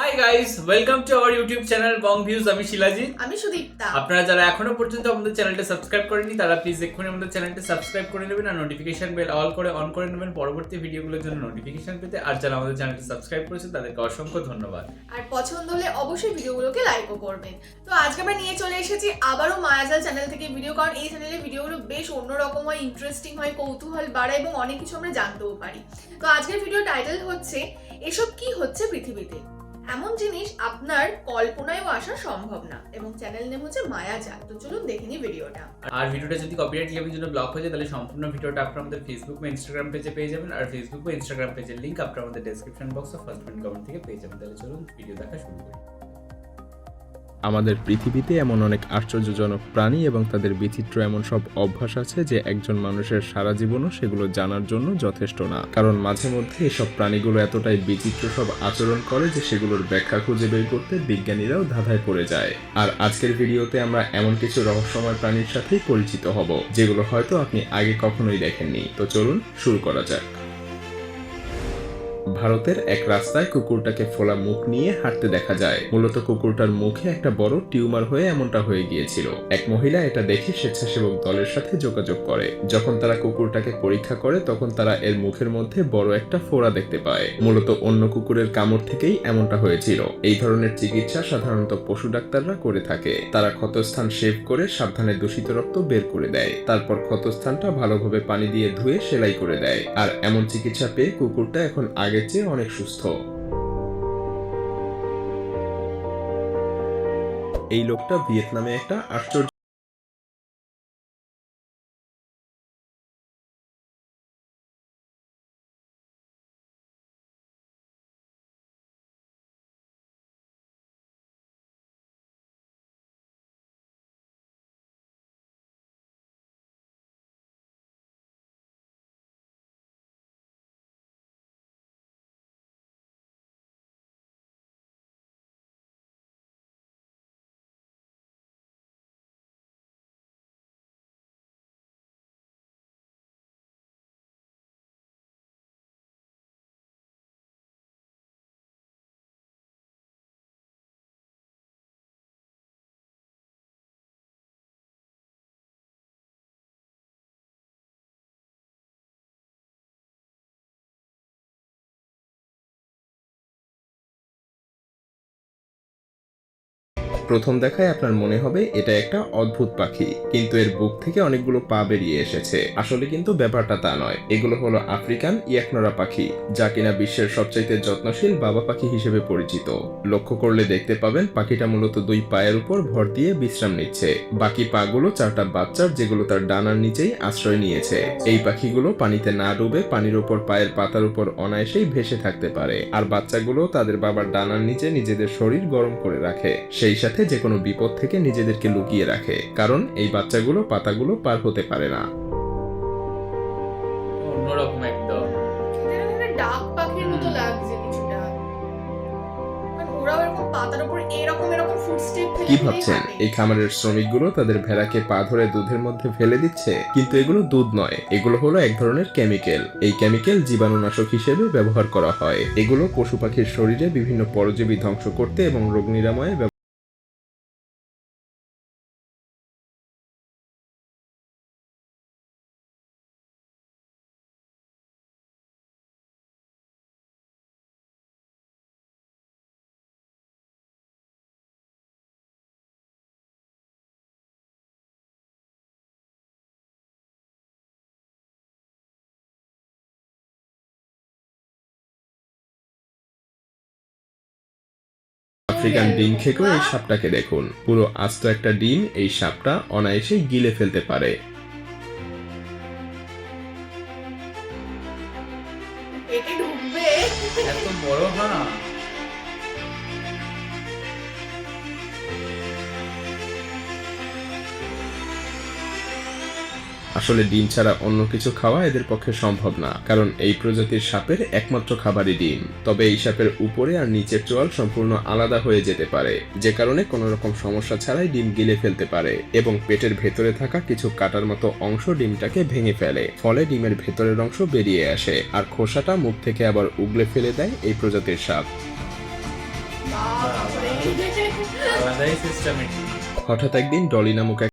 Hi guys, welcome to our YouTube channel Bong views. আমি শিলাজিৎ, আমি সুদীপ্তা। আপনারা যারা এখনো পর্যন্ত আমাদের চ্যানেলটা সাবস্ক্রাইব করেননি তারা প্লিজ এক্ষুনি আমাদের চ্যানেলটা সাবস্ক্রাইব করে নেবেন আর নোটিফিকেশন বেল অল করে অন করে নেবেন পরবর্তী ভিডিওগুলোর জন্য নোটিফিকেশন পেতে। আর যারা আমাদের চ্যানেলটা সাবস্ক্রাইব করেছেন তাদেরকে অসংখ্য ধন্যবাদ। আর পছন্দ হলে অবশ্যই ভিডিওগুলোকে লাইকও করবেন। তো আজকে আমরা নিয়ে চলে এসেছি আবারও মায়াজাল চ্যানেল থেকে ভিডিও, কারণ এই চ্যানেলের ভিডিওগুলো বেশ অন্যরকম হয়, ইন্টারেস্টিং হয়, কৌতূহল বাড়ায় এবং অনেক কিছু আমরা জানতেও পারি। তো আজকের ভিডিও টাইটেল হচ্ছে এসব কি হচ্ছে পৃথিবীতে, এমন জিনিস আপনার কল্পনায়ও আসা সম্ভব না, এবং চ্যানেল নেম হচ্ছে মায়াজাল। তো চলুন দেখে নিই ভিডিওটা। আর ভিডিওটা যদি কপিরাইট ক্লেমের জন্য ব্লক হয়ে যায় তাহলে সম্পূর্ণ ভিডিওটা আপনারা আমাদের ফেসবুক বা ইনস্টাগ্রাম পেজে পেয়ে যাবেন। আর ফেসবুক বা ইনস্টাগ্রাম পেজের লিংক আপনারা আমাদের description box of first comment থেকে পেয়ে যাবেন। তাহলে চলুন ভিডিও দেখা শুরু করি। আমাদের পৃথিবীতে এমন অনেক আশ্চর্যজনক প্রাণী এবং তাদের বিচিত্র এমন সব অভ্যাস আছে যে একজন মানুষের সারা জীবনও সেগুলো জানার জন্য যথেষ্ট না। কারণ মাঝে মধ্যে এসব প্রাণীগুলো এতটাই বিচিত্র সব আচরণ করে যে সেগুলোর ব্যাখ্যা খুঁজে বের করতে বিজ্ঞানীরাও ধাঁধায় পড়ে যায়। আর আজকের ভিডিওতে আমরা এমন কিছু রহস্যময় প্রাণীর সাথেই পরিচিত হব যেগুলো হয়তো আপনি আগে কখনোই দেখেননি। তো চলুন শুরু করা যাক। ভারতের এক রাস্তায় কুকুরটাকে ফোলা মুখ নিয়ে হাঁটতে দেখা যায়। মূলত কুকুরটার মুখে একটা বড় টিউমার হয়ে এমনটা হয়ে গিয়েছিল। এক মহিলা এটা দেখে স্বেচ্ছাসেবক দলের সাথে যোগাযোগ করে। যখন তারা কুকুরটাকে পরীক্ষা করে তখন তারা এর মুখের মধ্যে বড় একটা ফোড়া দেখতে পায়। মূলত অন্য কুকুরের কামড় থেকেই এমনটা হয়েছিল। এই ধরনের চিকিৎসা সাধারণত পশু ডাক্তাররা করে থাকে। তারা ক্ষতস্থান শেভ করে সাবধানে দূষিত রক্ত বের করে দেয়, তারপর ক্ষতস্থানটা ভালোভাবে পানি দিয়ে ধুয়ে সেলাই করে দেয়। আর এমন চিকিৎসা পেয়ে কুকুরটা এখন আগের চেয়ে অনেক সুস্থ। এই লোকটা ভিয়েতনামে একটা আশ্চর্য প্রথম দেখায় আপনার মনে হবে এটা একটা অদ্ভুত পাখি, কিন্তু এর বুক থেকে অনেকগুলো পা বেরিয়ে এসেছে। আসলে কিন্তু ব্যাপারটা তা নয়। এগুলো হলো আফ্রিকান ইয়াকনোরা পাখি, যা কিনা বিশ্বের সবচাইতে যত্নশীল বাবা পাখি হিসেবে পরিচিত। লক্ষ্য করলে দেখতে পাবেন পাখিটা মূলত দুই পায়ের উপর ভর দিয়ে বিশ্রাম নিচ্ছে। বাকি পাগুলো চারটা বাচ্চার, যেগুলো তার ডানার নিচেই আশ্রয় নিয়েছে। এই পাখিগুলো পানিতে না ডুবে পানির উপর পায়ের পাতার উপর অনায়াসেই ভেসে থাকতে পারে। আর বাচ্চাগুলো তাদের বাবার ডানার নিচে নিজেদের শরীর গরম করে রাখে, সেই সাথে যে কোনো বিপদ থেকে নিজেদেরকে লুকিয়ে রাখে, কারণ এই বাচ্চাগুলো পাতাগুলো পার হতে পারে না। অন্যরকম একদম ডাক পাখির মতো লাগছে কিছুটা, মানে ওরাও এরকম পাতার উপর এরকম ফুটস্টেপ ফেলে কি ভাবছেন এই খামারের শ্রমিকগুলো তাদের ভেড়াকে পা ধরে দুধের মধ্যে ফেলে দিচ্ছে? কিন্তু এগুলো দুধ নয়, এগুলো হলো এক ধরনের কেমিক্যাল। এই কেমিক্যাল জীবাণুনাশক হিসেবে ব্যবহার করা হয়। এগুলো পশু পাখির শরীরে বিভিন্ন পরজীবী ধ্বংস করতে এবং রোগ নিরাময়ে আফ্রিকান ডিম খেকো এই সাপটাকে দেখুন। পুরো আস্ত একটা ডিম এই সাপটা অনায়াসেই গিলে ফেলতে পারে। পেটে ঢুকবে। এত বড়। হ্যাঁ, আসলে ডিম ছাড়া অন্য কিছু খাওয়া এদের পক্ষে সম্ভব না, কারণ এই প্রজাতির সাপের একমাত্র খাবারই ডিম। তবে এই সাপের উপরে আর নিচের চোয়াল সম্পূর্ণ আলাদা হয়ে যেতে পারে, যে কারণে কোনো রকম সমস্যা ছাড়াই ডিম গিলে ফেলতে পারে এবং পেটের ভেতরে থাকা কিছু কাটার মতো অংশ ডিমটাকে ভেঙে ফেলে। ফলে ডিমের ভেতরের অংশ বেরিয়ে আসে আর খোসাটা মুখ থেকে আবার উগলে ফেলে দেয় এই প্রজাতির সাপ। আলাদাই সিস্টেমেটিক। হঠাৎ একদিন ডলি নামক এক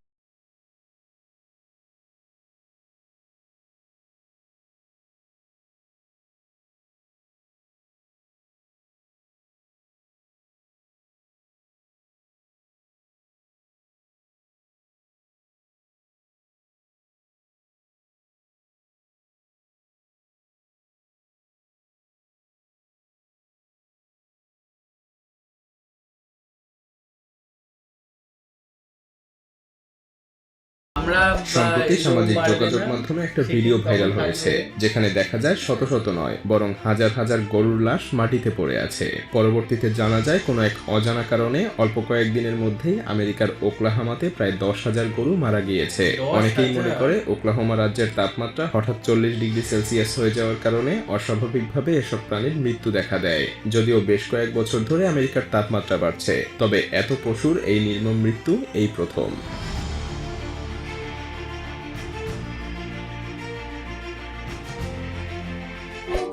আমরা সম্প্রতি সামাজিক বাড়বে যোগাযোগ না, মাধ্যমে একটা সেক্ষেত্রে ভিডিও তখন ভাইরাল থাকবে। হয়েছে যেখানে দেখা যায় শত শত নয় বরং হাজার হাজার গরুর লাশ মাটিতে পড়ে আছে। পরবর্তীতে জানা যায় কোনো এক অজানা কারণে অল্প কয়েকদিনের মধ্যেই আমেরিকার ওকলাহামাতে প্রায় 10,000 গরু মারা গিয়েছে। 10,000? অনেকেই মনে করে ওকলাহোমা রাজ্যের তাপমাত্রা হঠাৎ 40 ডিগ্রি সেলসিয়াস হয়ে যাওয়ার কারণে অস্বাভাবিকভাবে এসব প্রাণীর মৃত্যু দেখা দেয়। যদিও বেশ কয়েক বছর ধরে আমেরিকার তাপমাত্রা বাড়ছে, তবে এত পশুর এই নির্মম মৃত্যু এই প্রথম।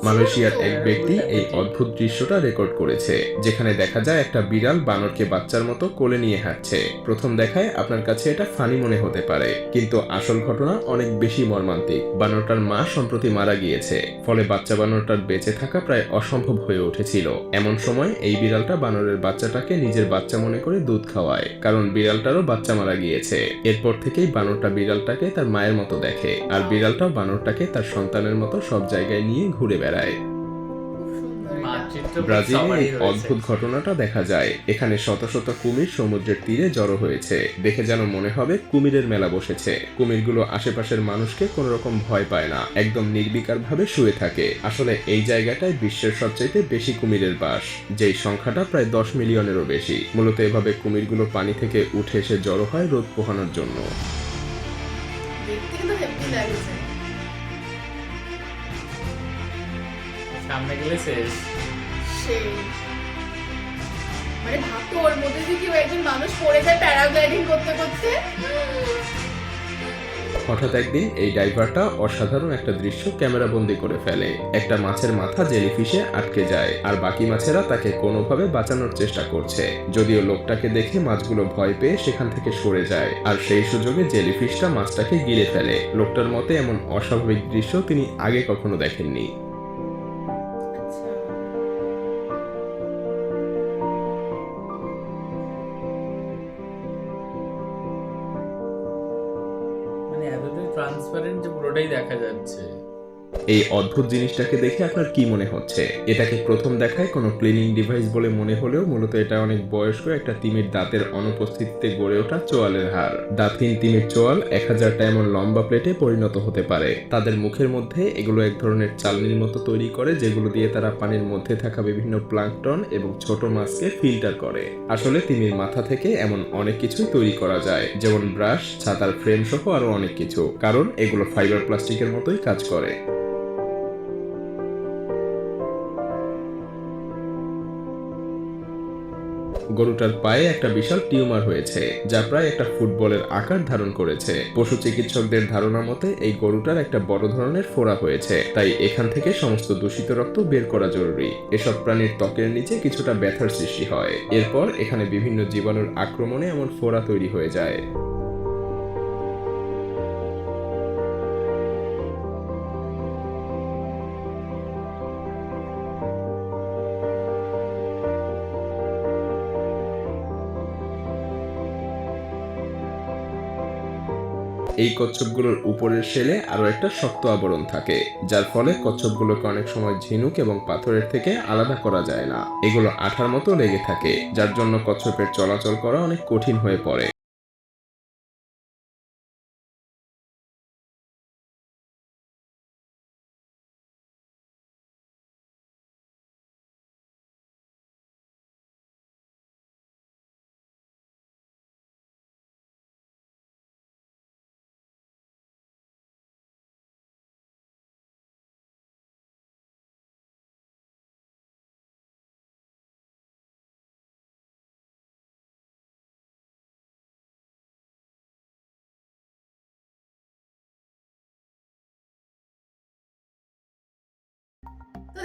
মালয়েশিয়ার এক ব্যক্তি এই অদ্ভুত দৃশ্যটা রেকর্ড করেছে, যেখানে দেখা যায় একটা বিড়াল বানরকে বাচ্চার মতো কোলে নিয়ে হাঁটছে। প্রথম দেখায় আপনার কাছে এটা ফানি মনে হতে পারে, কিন্তু আসল ঘটনা অনেক বেশি মর্মান্তিক। বানরটার মা সম্প্রতি মারা গিয়েছে, ফলে বাচ্চা বানরটার বেঁচে থাকা প্রায় অসম্ভব হয়ে উঠেছিল। এমন সময় এই বিড়ালটা বানরের বাচ্চাটাকে নিজের বাচ্চা মনে করে দুধ খাওয়ায়, কারণ বিড়ালটারও বাচ্চা মারা গিয়েছে। এরপর থেকেই বানরটা বিড়ালটাকে তার মায়ের মতো দেখে, আর বিড়ালটাও বানরটাকে তার সন্তানের মতো সব জায়গায় নিয়ে ঘুরে বেড়ায়। খুব সুন্দর এটা। মাতৃত্ব ব্রাজিলে সবারই এই রয়েছে। অদ্ভুত ঘটনাটা দেখা যায়। এখানে শত শত কুমির সমুদ্রের তীরে জড়ো হয়েছে। দেখে যেন মনে হবে কুমিরের মেলা বসেছে। কুমিরগুলো আশেপাশের মানুষকে কোনো রকম ভয় পায় না, একদম নির্বিকার ভাবে শুয়ে থাকে। আসলে এই জায়গাটায় বিশ্বের সবচাইতে বেশি কুমিরের বাস, যেই সংখ্যাটা প্রায় 10 মিলিয়নেরও বেশি। মূলত এভাবে কুমিরগুলো পানি থেকে উঠে এসে জড়ো হয় রোদ পোহানোর জন্য। দেখতে কিন্তু হেভি লাগছে। সামনে গেলে শেষ। সেই মানে ভাবতো ওর মধ্যে যে কেউ একজন মানুষ পড়ে যায় প্যারাগ্লাইডিং করতে করতে। হঠাৎ একদিন এই ডাইভারটা অসাধারণ একটা দৃশ্য ক্যামেরাবন্দি করে ফেলে। একটা মাছের মাথা জেলিফিশে আটকে যায়, আর বাকি মাছেরা তাকে কোনোভাবে বাঁচানোর চেষ্টা করছে। যদিও লোকটাকে দেখে মাছগুলো ভয় পেয়ে সেখান থেকে সরে যায়, আর সেই সুযোগে জেলিফিশটা মাছটাকে গিলে ফেলে। লোকটার মতে এমন অস্বাভাবিক দৃশ্য তিনি আগে কখনো দেখেননি। আচ্ছা, মানে এতটাই ট্রান্সপারেন্ট যে পুরোটাই দেখা যাচ্ছে। এই অদ্ভুত জিনিসটাকে দেখে আপনার কি মনে হচ্ছে? এটাকে প্রথম দেখায় কোনো ক্লিনিং ডিভাইস বলে মনে হলেও মূলত এটা অনেক বয়স্ক একটা তিমির দাঁতের অনুপস্থিতিতে গড়ে ওঠা চোয়ালের হাড়। দাঁতহীন তিমির চোয়াল 1000টা এমন লম্বা প্লেটে পরিণত হতে পারে। তাদের মুখের মধ্যে এগুলো এক ধরনের চালনির মতো তৈরি করে, যেগুলো দিয়ে তারা পানির মধ্যে থাকা বিভিন্ন প্লাঙ্কটন এবং ছোট মাছকে ফিল্টার করে। আসলে তিমির মাথা থেকে এমন অনেক কিছুই তৈরি করা যায়, যেমন ব্রাশ, ছাতার ফ্রেম সহ আরো অনেক কিছু, কারণ এগুলো ফাইবার প্লাস্টিকের মতোই কাজ করে। গরুটার পায়ে একটা বিশাল টিউমার হয়েছে, যা প্রায় একটা ফুটবলের আকার ধারণ করেছে। পশু চিকিৎসকদের ধারণা মতে এই গরুটার একটা বড় ধরনের ফোড়া হয়েছে, তাই এখান থেকে সমস্ত দূষিত রক্ত বের করা জরুরি। এসব প্রাণীর ত্বকের নিচে কিছুটা ব্যথার সৃষ্টি হয়, এরপর এখানে বিভিন্ন জীবাণুর আক্রমণে এমন ফোড়া তৈরি হয়ে যায়। এই কচ্ছপগুলোর উপরের শেলে আরো একটা শক্ত আবরণ থাকে, যার ফলে কচ্ছপগুলোকে অনেক সময় ঝিনুক এবং পাথরের থেকে আলাদা করা যায় না। এগুলো আঠার মতো লেগে থাকে, যার জন্য কচ্ছপের চলাচল করা অনেক কঠিন হয়ে পড়ে।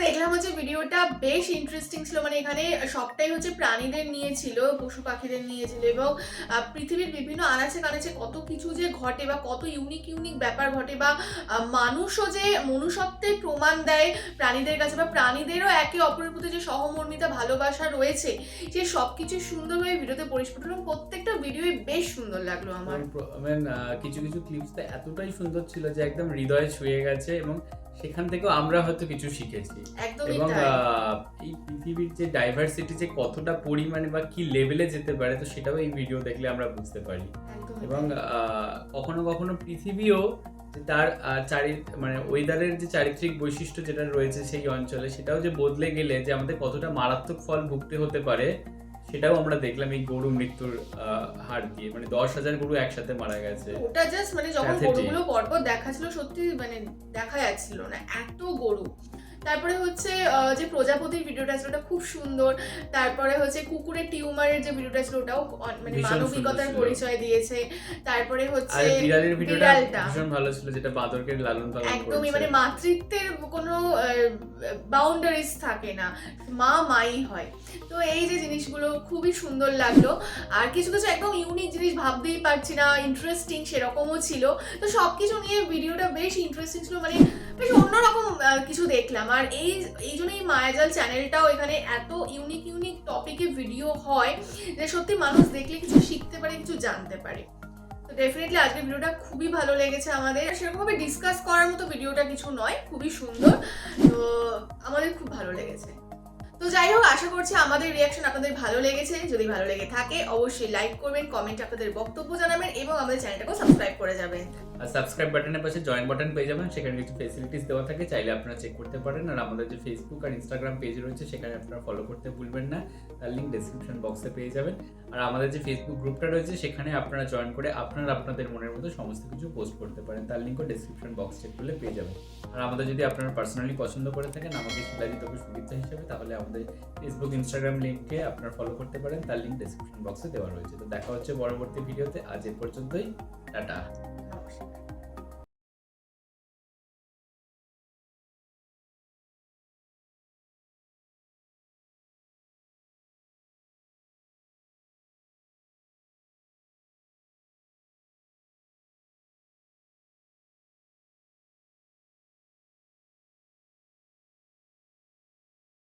দেখলাম হচ্ছে ভিডিওটা বেশ ইন্টারেস্টিং ছিল, মানে এখানে সবটাই হচ্ছে প্রাণীদের নিয়ে ছিল, পশু পাখিদের নিয়ে ছিল, এবং পৃথিবীর বিভিন্ন আনাচে কানাচে কত কিছু যে ঘটে বা কত ইউনিক ব্যাপার ঘটে, বা মানুষও যে মনুষ্যত্বের প্রমাণ দেয় প্রাণীদের কাছে, বা প্রাণীদেরও একে অপরের প্রতি যে সহমর্মিতা ভালোবাসা রয়েছে, সে সব কিছু সুন্দরভাবে ভিডিওতে পরিস্ফুট, এবং প্রত্যেকটা ভিডিওই বেশ সুন্দর লাগলো আমার। কিছু কিছু ক্লিপসটা এতটাই সুন্দর ছিল যে একদম হৃদয়ে ছুঁয়ে গেছে, এবং সেখান থেকেও আমরা হয়তো কিছু শিখেছি। একদমই এবং তাই। এই পৃথিবীর যে ডাইভার্সিটি যে কতটা পরিমাণে বা কি লেভেলে যেতে পারে, তো সেটাও এই ভিডিও দেখলে আমরা বুঝতে পারি। একদমই এবং তাই। কখনো কখনো পৃথিবীও যে তার মানে ওয়েদারের যে চারিত্রিক বৈশিষ্ট্য যেটা রয়েছে সেই অঞ্চলে, সেটাও যে বদলে গেলে যে আমাদের কতটা মারাত্মক ফল ভুগতে হতে পারে, সেটাও আমরা দেখলাম এই গরু মৃত্যুর হার দিয়ে। মানে 10,000 গরু একসাথে মারা গেছে। ওটা জাস্ট মানে যখন Pathetic. গরুগুলো পরপর দেখাচ্ছিল, সত্যি মানে দেখা যাচ্ছিল না এত গরু। তারপরে হচ্ছে যে প্রজাপতির ভিডিওটা ছিল ওটা খুব সুন্দর। তারপরে হচ্ছে কুকুরের টিউমারের যে ভিডিওটা ছিল ওটাও মানে ভীষণ সুন্দর মানবিকতার ছিল। পরিচয় দিয়েছে। তারপরে হচ্ছে আর বিড়ালের ভিডিওটা বিড়ালটা ভীষণ ভালো ছিল, যেটা বাঁদরকে লালন পালন একদমই করছে। মানে মাতৃত্বের কোনো বাউন্ডারিজ থাকে না, মা মাই হয়। তো এই যে জিনিসগুলো খুবই সুন্দর লাগলো। আর কিছু কিছু একদম ইউনিক জিনিস ভাবতেই পারছি না, ইন্টারেস্টিং সেরকমও ছিল। তো সবকিছু নিয়ে ভিডিওটা বেশ ইন্টারেস্টিং ছিল, মানে বেশ অন্যরকম কিছু দেখলাম। আর এই জন্যই মায়াজাল চ্যানেলটাও এখানে এত ইউনিক টপিকে ভিডিও হয় যে সত্যি মানুষ দেখলে কিছু শিখতে পারে, কিছু জানতে পারে। তো ডেফিনেটলি আজকের ভিডিওটা খুবই ভালো লেগেছে আমাদের। সেরকমভাবে ডিসকাস করার মতো ভিডিওটা কিছু নয়, খুবই সুন্দর, তো আমাদের খুব ভালো লেগেছে। তো যাই হোক, আশা করছি আমাদের রিয়াকশন আপনাদের ভালো লেগেছে। যদি ভালো লেগে থাকে অবশ্যই লাইক করবেন, কমেন্টে আপনাদের বক্তব্য জানাবেন, এবং আমাদের চ্যানেলটাকেও সাবস্ক্রাইব করে যাবেন। আর সাবস্ক্রাইব বাটনের পাশে জয়েন বাটন পেয়ে যাবেন, সেখানে কিছু ফেসিলিটিস দেওয়া থাকে, চাইলে আপনারা চেক করতে পারেন। আর আমাদের যে ফেসবুক আর ইনস্টাগ্রাম পেজ রয়েছে, সেখানে আপনারা ফলো করতে ভুলবেন না, তার লিঙ্ক ডেসক্রিপশন বক্সে পেয়ে যাবেন। আর আমাদের যে ফেসবুক গ্রুপটা রয়েছে, সেখানে আপনারা জয়েন করে আপনারা আপনাদের মনের মতো সমস্ত কিছু পোস্ট করতে পারেন, তার লিঙ্কও ডেসক্রিপশন বক্স চেক করলে পেয়ে যাবেন। আর আমাদের যদি আপনারা পার্সোনালি পছন্দ করে থাকেন আমাকে শিলাজিৎ তবে সুদীপ্তা হিসেবে, তাহলে আমাদের ফেসবুক ইনস্টাগ্রাম লিঙ্ককে আপনারা ফলো করতে পারেন, তার লিঙ্ক ডেসক্রিপশন বক্সে দেওয়া রয়েছে। তো দেখা হচ্ছে পরবর্তী ভিডিওতে। আজ এ পর্যন্তই, টাটা।